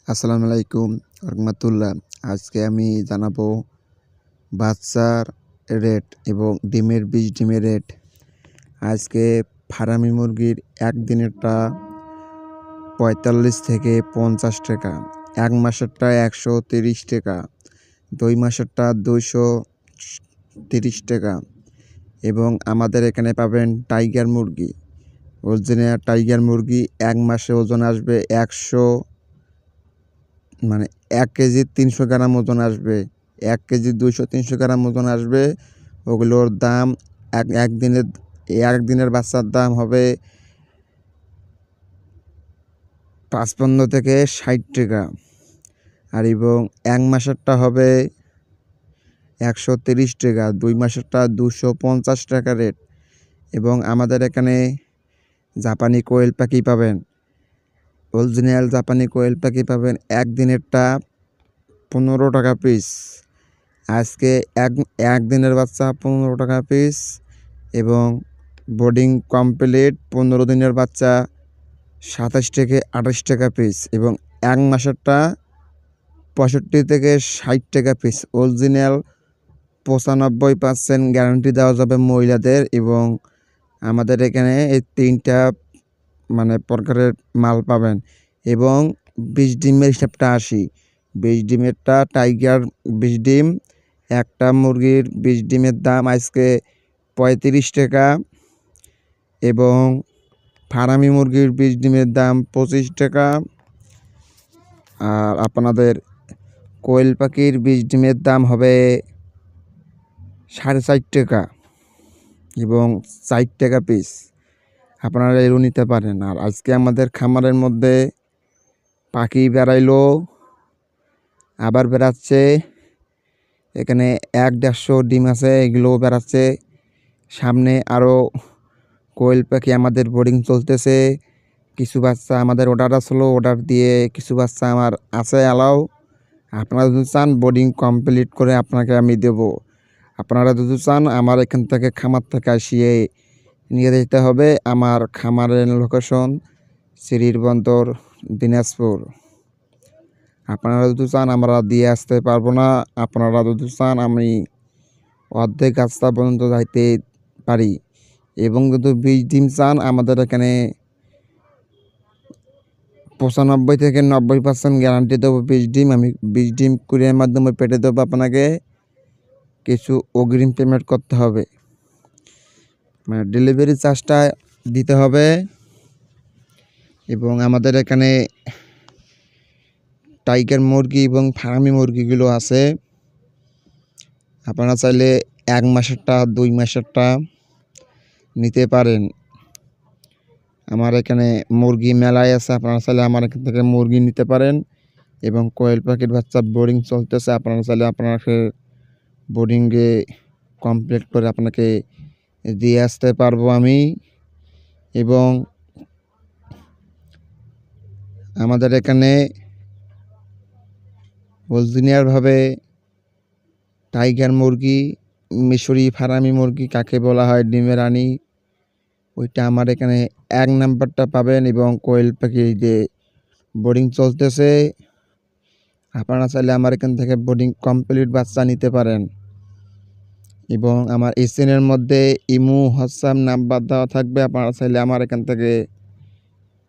আসসালামু আলাইকুম রহমতুল্লাহ। আজকে আমি জানাবো বাচ্চার রেট এবং ডিমের রেট। আজকে ফার্মি মুরগির একদিনেরটা ৪৫ থেকে ৫০ টাকা, এক মাসেরটা ১৩০ টাকা, ২ মাসেরটা ২৩০ টাকা। এবং আমাদের এখানে পাবেন টাইগার মুরগি, অরিজিনাল টাইগার মুরগি। এক মাসে ওজন আসবে ১ কেজি ৩০০ গ্রাম ওজন আসবে, ১ কেজি ২০০-৩০০ গ্রাম ওজন আসবে। ওগুলোর দাম একদিনের বাচ্চার দাম হবে ৫৫ থেকে ৬০ টাকা, আর এবং এক মাসেরটা হবে ১৩০ টাকা, ২ মাসেরটা ২৫০ টাকা রেট। এবং আমাদের এখানে জাপানি কোয়েল পাখি পাবেন, অরিজিনাল জাপানি কোয়েল পাখি পাবেন একদিনেরটা ১৫ টাকা পিস। আজকে একদিনের বাচ্চা ১৫ টাকা পিস এবং বোর্ডিং কমপ্লিট ১৫ দিনের বাচ্চা ২৭ থেকে ২৮ টাকা পিস এবং এক মাসেরটা ৬৫ থেকে ৬০ টাকা পিস। অরিজিনাল ৯৫% গ্যারান্টি দেওয়া যাবে মহিলাদের। এবং আমাদের এখানে এই তিনটা প্রকারের মাল পাবেন। এবং ২০ ডিমের হিসাবটা আসি। ২০ ডিমেরটা টাইগার ২০ ডিম, একটা মুরগির ২০ ডিমের দাম আজকে ৩৫ টাকা এবং ফার্মি মুরগির ২০ ডিমের দাম ২৫ টাকা। আর আপনাদের কোয়েল পাখির ২০ ডিমের দাম হবে ৪.৫ টাকা এবং ৬০ টাকা পিস। আপনারা এরও নিতে পারেন। আর আজকে আমাদের খামারের মধ্যে পাখি বেড়াইলো, আবার বেড়াচ্ছে। এখানে ১-১৫০ ডিম আছে, এগুলোও বেড়াচ্ছে। সামনে আরও কোয়েল পাখি আমাদের বোর্ডিং চলতেছে। কিছু বাচ্চা আমাদের অর্ডার আসলো, অর্ডার দিয়ে কিছু বাচ্চা আমার আছে অ্যালাও। আপনারা যদি চান বোর্ডিং কমপ্লিট করে আপনাকে আমি দেব। আপনারা যদি চান আমার এখান থেকে খামার থেকে আসিয়ে নিয়ে যেতে হবে। আমার খামারের লোকেশন সিরির বন্দর, দিনাজপুর। আপনারা যদি চান আমরা দিয়ে আসতে পারবো না। আপনারা যদি চান আমি অর্ধেক রাস্তা পর্যন্ত যাইতে পারি। এবং যদি ২০ ডিম চান আমাদের এখানে ৯৫ থেকে ৯০% গ্যারান্টি দেবো। ২০ ডিম আমি ২০ ডিম কুরিয়ার মাধ্যমে পেটে দেবো। আপনাকে কিছু অগ্রিম পেমেন্ট করতে হবে, ডেলিভারি চার্জটা দিতে হবে। এবং আমাদের এখানে টাইগার মুরগি এবং ফার্মি মুরগিগুলো আছে। আপনারা চাইলে ১ মাসেরটা ২ মাসেরটা নিতে পারেন। আমার এখানে মুরগি মেলায় আছে, আপনারা চাইলে আমার এখান থেকে মুরগি নিতে পারেন। এবং কোয়েল পাখির বাচ্চা বোর্ডিং চলতেছে, আপনারা চাইলে আপনাকে বোর্ডিংয়ে কমপ্লিট করে আপনাকে দিয়ে আসতে পারবো আমি। এবং আমাদের এখানে অরিজিনালভাবে টাইগার মুরগি, মিশরি ফার্মি মুরগি কাকে বলা হয়, ডিমের রানী, ওইটা আমার এখানে ১ নাম্বারটা পাবেন। এবং কোয়েল পাখি যে বোর্ডিং চলতেছে, আপনারা চাইলে আমার এখান থেকে বোর্ডিং কমপ্লিট বাচ্চা নিতে পারেন। এবং আমার এসএনের মধ্যে ইমো, হোয়াটসঅ্যাপ নাম্বার দেওয়া থাকবে। আপনারা চাইলে আমার এখান থেকে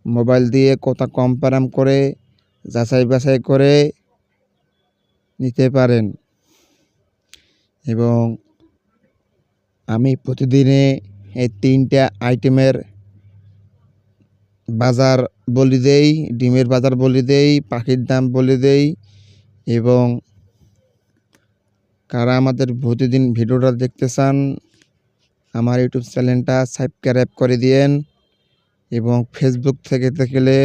মোবাইল দিয়ে কথা কনফার্ম করে যাচাই বাছাই করে নিতে পারেন। এবং আমি প্রতিদিনে এই ৩টা আইটেমের বাজার বলে দেই, ডিমের বাজার বলে দেই, পাখির দাম বলে দেই। এবং কারা আমাদের প্রতিদিন ভিডিওটা দেখতে চান আমার ইউটিউব চ্যানেলটা সাবস্ক্রাইব করে দিয়েন। এবং ফেসবুক থেকে দেখলে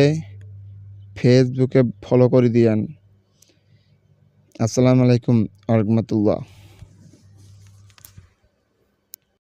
ফেসবুকে ফলো করে দিয়েন। আসসালামু আলাইকুম রহমতুল্লাহ।